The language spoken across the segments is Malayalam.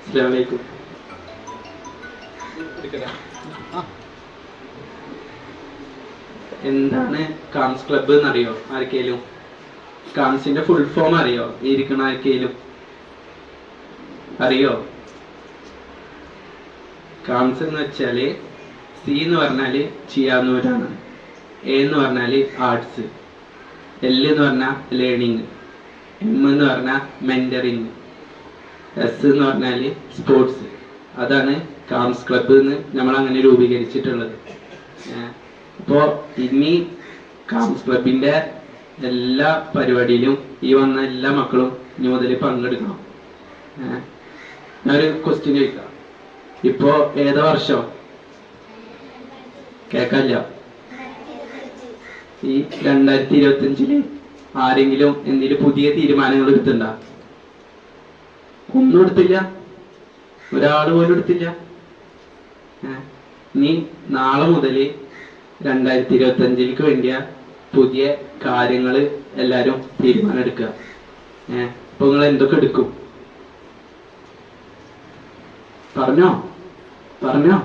അസ്സലാമലൈക്കും. എന്താണ് കാംസ് ക്ലബ്ബ് എന്നറിയോ ആർക്കേലും? കാംസിന്റെ ഫുൾ ഫോം അറിയോ? ഇരിക്കണ ആർക്കേലും അറിയോ? കാംസ് എന്ന് വെച്ചാല് സി എന്ന് പറഞ്ഞാല് ചെയ്യാവുന്നവരാണ്, എ എന്ന് പറഞ്ഞാല് ആർട്സ്, എൽ എന്ന് പറഞ്ഞാൽ ലേണിങ്, എം എന്ന് പറഞ്ഞാൽ മെന്ററിങ്, എസ് എന്ന് പറഞ്ഞാല് സ്പോർട്സ്. അതാണ് കാംസ് ക്ലബ്ബ് എന്ന് നമ്മൾ അങ്ങനെ രൂപീകരിച്ചിട്ടുള്ളത്. അപ്പോൾ ഇനി കാംസ് ക്ലബിന്റെ എല്ലാ പരിപാടിയിലും ഈ വന്ന എല്ലാ മക്കളും ഇനി മുതൽ പങ്കെടുക്കണം. ഞാനൊരു ക്വസ്റ്റ്യൻ ചോദിക്കാം. ഇപ്പോ ഏതാ വർഷം? കേക്കല്ല. ഈ 2025 ആരെങ്കിലും എന്തെങ്കിലും പുതിയ തീരുമാനങ്ങൾ എടുത്തിട്ടുണ്ട? ഒന്നും എടുത്തില്ല, ഒരാൾ പോലും എടുത്തില്ല. ഇനി നാളെ മുതൽ 2025 വേണ്ടിയ പുതിയ കാര്യങ്ങൾ എല്ലാരും തീരുമാനം എടുക്കുക. അപ്പൊ നിങ്ങൾ എന്തൊക്കെ എടുക്കും? പറഞ്ഞോ പറഞ്ഞോ.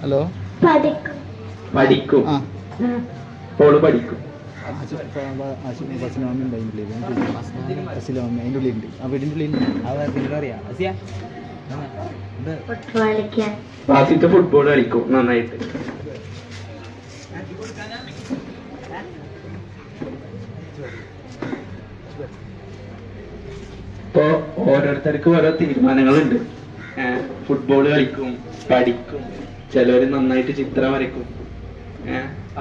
ഹലോ. പഠിക്കും. ഓള് പഠിക്കും. ഫുട്ബോൾ കളിക്കും നന്നായിട്ട്. ഇപ്പോ ഓരോരുത്തർക്ക് ഓരോ തീരുമാനങ്ങളുണ്ട്. ഫുട്ബോൾ കളിക്കും, പഠിക്കും, ചിലവര് നന്നായിട്ട് ചിത്രം വരയ്ക്കും.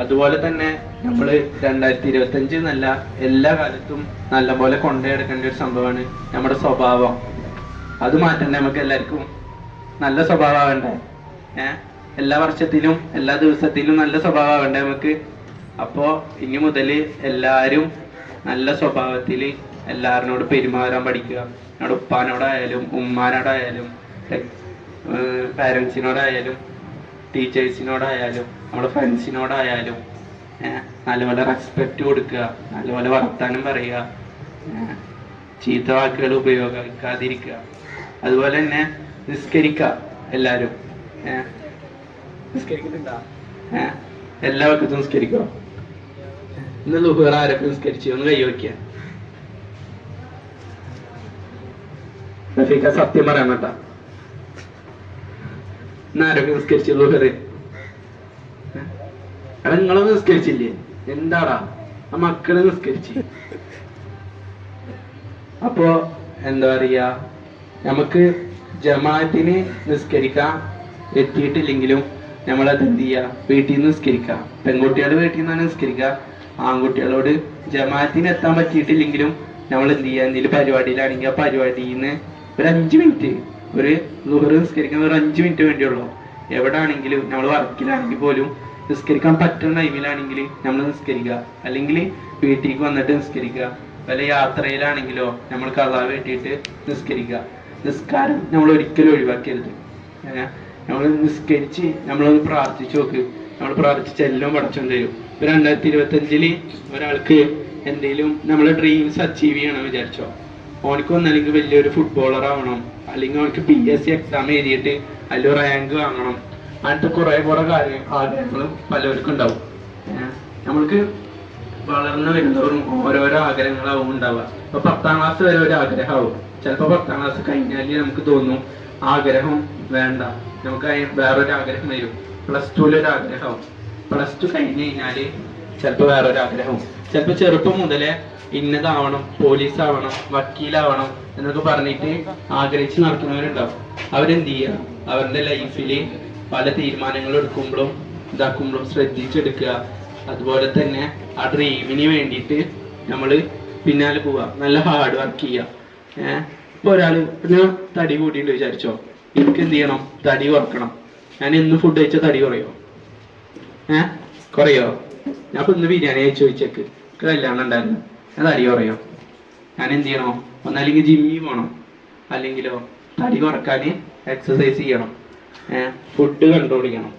അതുപോലെ തന്നെ നമ്മള് 2025 എന്നല്ല, എല്ലാ കാലത്തും നല്ലപോലെ കൊണ്ടുനടക്കേണ്ട ഒരു സംഭവമാണ് നമ്മുടെ സ്വഭാവം. അത് മാറ്റണ്ടേ? നമുക്ക് എല്ലാവർക്കും നല്ല സ്വഭാവമാവണ്ടേ? എല്ലാ വർഷത്തിലും എല്ലാ ദിവസത്തിലും നല്ല സ്വഭാവമാവണ്ടേ നമുക്ക്? അപ്പോ ഇനി മുതൽ എല്ലാരും നല്ല സ്വഭാവത്തില് എല്ലാവരിനോട് പെരുമാറാൻ പഠിക്കുക. നമ്മുടെ ഉപ്പാനോടായാലും ഉമ്മാനോടായാലും പാരൻസിനോടായാലും ടീച്ചേഴ്സിനോടായാലും നമ്മുടെ ഫ്രണ്ട്സിനോടായാലും നല്ലപോലെ റെസ്പെക്റ്റ് കൊടുക്കുക, നല്ലപോലെ വർത്താനം പറയുക, ചീത്ത വാക്കുകൾ ഉപയോഗിക്കാതിരിക്കുക. അതുപോലെ തന്നെ നിസ്കരിക്കുക. എല്ലാവരും നിസ്കരിക്കുന്നുണ്ടോ? എല്ലാ വക്കത്തും നിസ്കരിക്കുക. ഇന്ന് ലുഹർ ആരൊക്കെ നിസ്കരിച്ചു ഒന്ന് കൈ വയ്ക്കുക. റഫീഖ സത്യം പറയാൻ കേട്ടാ. ഇന്ന് ആരൊക്കെ നിസ്കരിച്ചു ലുഹർ? എടാ നിങ്ങളൊന്നും നിസ്കരിച്ചില്ലേ? എന്താടാ ആ മക്കള് നിസ്കരിച്ച്. അപ്പോ എന്താ പറയാ, നമുക്ക് ജമാഅത്തിന് നിസ്കരിക്കാൻ എത്തിയിട്ടില്ലെങ്കിലും നമ്മളത് എന്ത് ചെയ്യാ, വീട്ടിൽ നിന്ന് നിസ്കരിക്കാം. പെൺകുട്ടികൾ വീട്ടിൽ നിന്നാണ് നിസ്കരിക്കുക. ആൺകുട്ടികളോട് ജമാഅത്തിന് എത്താൻ പറ്റിയിട്ടില്ലെങ്കിലും നമ്മൾ എന്ത് ചെയ്യാ, എന്തെങ്കിലും പരിപാടിയിലാണെങ്കിൽ ആ പരിപാടിയിൽ നിന്ന് ഒരു 5 മിനിറ്റ്, ഒരു ളുഹർ നിസ്കരിക്കാൻ ഒരു 5 മിനിറ്റ് വേണ്ടിയുള്ളൂ. എവിടെ ആണെങ്കിലും നമ്മൾ വർക്കിലാണെങ്കിൽ പോലും നിസ്കരിക്കാൻ പറ്റുന്ന ടൈമിലാണെങ്കിൽ നമ്മൾ നിസ്കരിക്കുക, അല്ലെങ്കിൽ വീട്ടിലേക്ക് വന്നിട്ട് നിസ്കരിക്കുക. വല്ല യാത്രയിലാണെങ്കിലോ നമ്മൾ ഖളാ വേണ്ടിയിട്ട് നിസ്കരിക്കുക. നിസ്കാരം നമ്മൾ ഒരിക്കലും ഒഴിവാക്കരുത്. നമ്മൾ നിസ്കരിച്ച് നമ്മളൊന്ന് പ്രാർത്ഥിച്ചു നോക്ക്. നമ്മൾ പ്രാർത്ഥിച്ച എല്ലാം പടച്ചോൻ തരും. 2025 ഒരാൾക്ക് എന്തെങ്കിലും നമ്മളെ ഡ്രീംസ് അച്ചീവ് ചെയ്യണം വിചാരിച്ചോ. ഓനക്ക് ഒന്നല്ലെങ്കിൽ വലിയൊരു ഫുട്ബോളർ ആവണം, അല്ലെങ്കിൽ അവനക്ക് PSC എക്സാം എഴുതിയിട്ട് അതിൽ റാങ്ക് വാങ്ങണം. അങ്ങനത്തെ കുറെ ആഗ്രഹങ്ങളും പലവർക്കും ഉണ്ടാവും. നമ്മൾക്ക് വളർന്നു വരുന്നവരും ഓരോരോ ആഗ്രഹങ്ങളാവും ഉണ്ടാവുക. ഇപ്പൊ 10ാം ക്ലാസ് വരെ ഒരു ആഗ്രഹമാവും. ചിലപ്പോ 10ാം ക്ലാസ് കഴിഞ്ഞാല് നമുക്ക് തോന്നും ആഗ്രഹം വേണ്ട, നമുക്ക് വേറൊരു ആഗ്രഹം വരും. +2 ഒരു ആഗ്രഹമാവും. +2 കഴിഞ്ഞ് കഴിഞ്ഞാല് ചിലപ്പോ വേറൊരു ആഗ്രഹവും. ചിലപ്പോ ചെറുപ്പം മുതലേ ഇന്നതാവണം, പോലീസ് ആവണം, വക്കീലാവണം എന്നൊക്കെ പറഞ്ഞിട്ട് ആഗ്രഹിച്ച് നടക്കുന്നവരുണ്ടാവും. അവരെന്ത് ചെയ്യുക, അവരുടെ ലൈഫിൽ പല തീരുമാനങ്ങൾ എടുക്കുമ്പോഴും ഇതാക്കുമ്പോഴും ശ്രദ്ധിച്ചെടുക്കുക. അതുപോലെ തന്നെ ആ ഡ്രീമിന് വേണ്ടിയിട്ട് നമ്മൾ പിന്നാലെ പോവുക, നല്ല ഹാർഡ് വർക്ക് ചെയ്യുക. ഇപ്പൊ ഒരാള് പിന്നെ തടി കൂട്ടിയിട്ട് വിചാരിച്ചോ, എനിക്ക് എന്ത് ചെയ്യണം, തടി കുറക്കണം. ഞാൻ എന്ന് ഫുഡ് കഴിച്ചാൽ തടി കുറയോ? കുറയോ? ഞാൻ ഇപ്പൊ ഇന്ന് ബിരിയാണി കഴിച്ചു ചോദിച്ചേക്ക് കല്യാണം ഉണ്ടായിരുന്നു ഞാൻ തടി കുറയോ ഞാൻ എന്ത് ചെയ്യണോ ഒന്നല്ലെങ്കിൽ ജിമ്മിൽ പോകണം അല്ലെങ്കിലോ തടി കുറക്കാൻ എക്സസൈസ് ചെയ്യണം ഫുഡ് കൺട്രോൾ ചെയ്യണം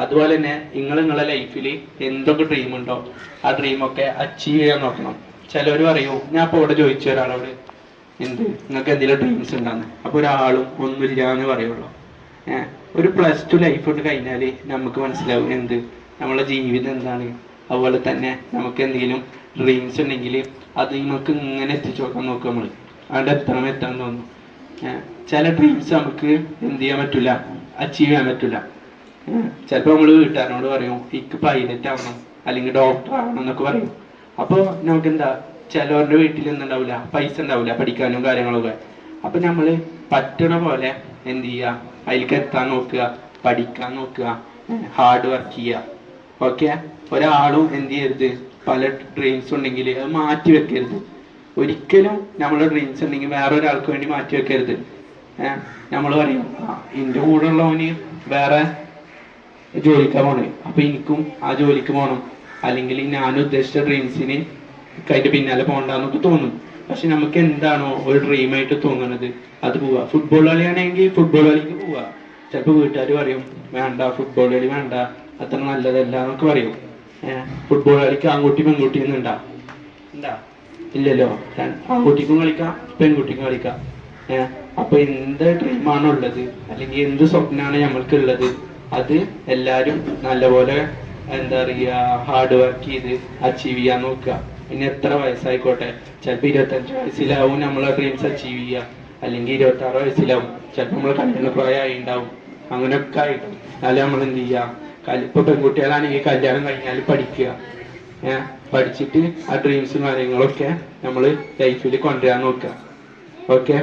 അതുപോലെ തന്നെ നിങ്ങളെ ലൈഫിൽ എന്തൊക്കെ ഡ്രീം ഉണ്ടോ ആ ഡ്രീമൊക്കെ അച്ചീവ് ചെയ്യാൻ നോക്കണം. ചിലവർ പറയൂ ഞാൻ ഇപ്പോൾ ഇവിടെ ചോദിച്ചു ഒരാളോട് നിങ്ങൾക്ക് എന്തെങ്കിലും ഡ്രീംസ് ഉണ്ടാന്ന് അപ്പോൾ ഒരാളും ഒന്നുമില്ല എന്ന് പറയുള്ളൂ. ഒരു +2 ലൈഫ് കൊണ്ട് കഴിഞ്ഞാൽ നമുക്ക് മനസ്സിലാവും നമ്മളെ ജീവിതം എന്താണ്. അതുപോലെ തന്നെ നമുക്ക് എന്തെങ്കിലും ഡ്രീംസ് ഉണ്ടെങ്കിൽ അത് നമുക്ക് ഇങ്ങനെ എത്തിച്ചു നോക്കാൻ നോക്കുക. നമ്മൾ അവിടെ എത്തണം തോന്നും. ചില ഡ്രീംസ് നമുക്ക് എന്ത് ചെയ്യാൻ പറ്റില്ല, അച്ചീവ് ചെയ്യാൻ പറ്റില്ല. ചിലപ്പോൾ നമ്മൾ വീട്ടുകാരനോട് പറയും എനിക്ക് പൈലറ്റ് ആവണം അല്ലെങ്കിൽ ഡോക്ടർ ആവണം എന്നൊക്കെ പറയും. അപ്പോൾ നമുക്ക് ചിലവരുടെ വീട്ടിൽ ഉണ്ടാവില്ല, പൈസ ഉണ്ടാവില്ല പഠിക്കാനും കാര്യങ്ങളൊക്കെ. അപ്പം നമ്മൾ പറ്റണ പോലെ എന്ത് ചെയ്യുക, അതിലേക്ക് എത്താൻ നോക്കുക, പഠിക്കാൻ നോക്കുക, ഹാർഡ് വർക്ക് ചെയ്യുക. ഓക്കെ, ഒരാളും എന്ത് ചെയ്യരുത്, പല ഡ്രീംസ് ഉണ്ടെങ്കിൽ അത് മാറ്റി വെക്കരുത്. ഒരിക്കലും നമ്മളെ ഡ്രീംസ് ഉണ്ടെങ്കിൽ വേറൊരാൾക്ക് വേണ്ടി മാറ്റി വെക്കരുത്. നമ്മൾ പറയും എൻ്റെ കൂടെ ഉള്ളവന് വേറെ ജോലിക്കാൻ പോണേ, അപ്പൊ എനിക്കും ആ ജോലിക്ക് പോകണം, അല്ലെങ്കിൽ ഞാൻ ഉദ്ദേശിച്ച ഡ്രീംസിന് അതിന്റെ പിന്നാലെ പോകണ്ടെന്നൊക്കെ തോന്നും. പക്ഷെ നമുക്ക് എന്താണോ ഒരു ഡ്രീമായിട്ട് തോന്നുന്നത് അത് പോവുക. ഫുട്ബോൾ കളിയാണെങ്കിൽ ഫുട്ബോൾ കളിക്ക് പോവുക. ചിലപ്പോൾ വീട്ടുകാർ പറയും വേണ്ട, ഫുട്ബോൾ കളി വേണ്ട, അത്ര നല്ലതല്ല എന്നൊക്കെ പറയും. ഫുട്ബോൾ കളിക്ക് ആൺകുട്ടി പെൺകുട്ടി ഉണ്ടാ ഇല്ലല്ലോ, ആൺകുട്ടിക്കും കളിക്കാം പെൺകുട്ടിക്കും കളിക്കാം. അപ്പൊ എന്ത് ഡ്രീമാണുള്ളത് അല്ലെങ്കിൽ എന്ത് സ്വപ്നമാണ് നമ്മൾക്കുള്ളത് അത് എല്ലാരും നല്ലപോലെ ഹാർഡ് വർക്ക് ചെയ്ത് അച്ചീവ് ചെയ്യാൻ നോക്കുക. ഇനി എത്ര വയസ്സായിക്കോട്ടെ, ചിലപ്പോൾ 25 വയസ്സിലാവും നമ്മളെ ഡ്രീംസ് അച്ചീവ് ചെയ്യുക, അല്ലെങ്കിൽ 26 വയസ്സിലാവും, ചിലപ്പോൾ നമ്മൾ കല്യാണ പ്രായമായി ഉണ്ടാവും. അങ്ങനെയൊക്കെ ആയിട്ട് എന്നാലും നമ്മൾ എന്ത് ചെയ്യുക, ഇപ്പൊ പെൺകുട്ടികളാണെങ്കിൽ കല്യാണം കഴിഞ്ഞാൽ പഠിക്കുക. പഠിച്ചിട്ട് ആ ഡ്രീംസും കാര്യങ്ങളൊക്കെ നമ്മൾ ലൈഫിൽ കൊണ്ടുവരാൻ നോക്കുക. ഓക്കെ.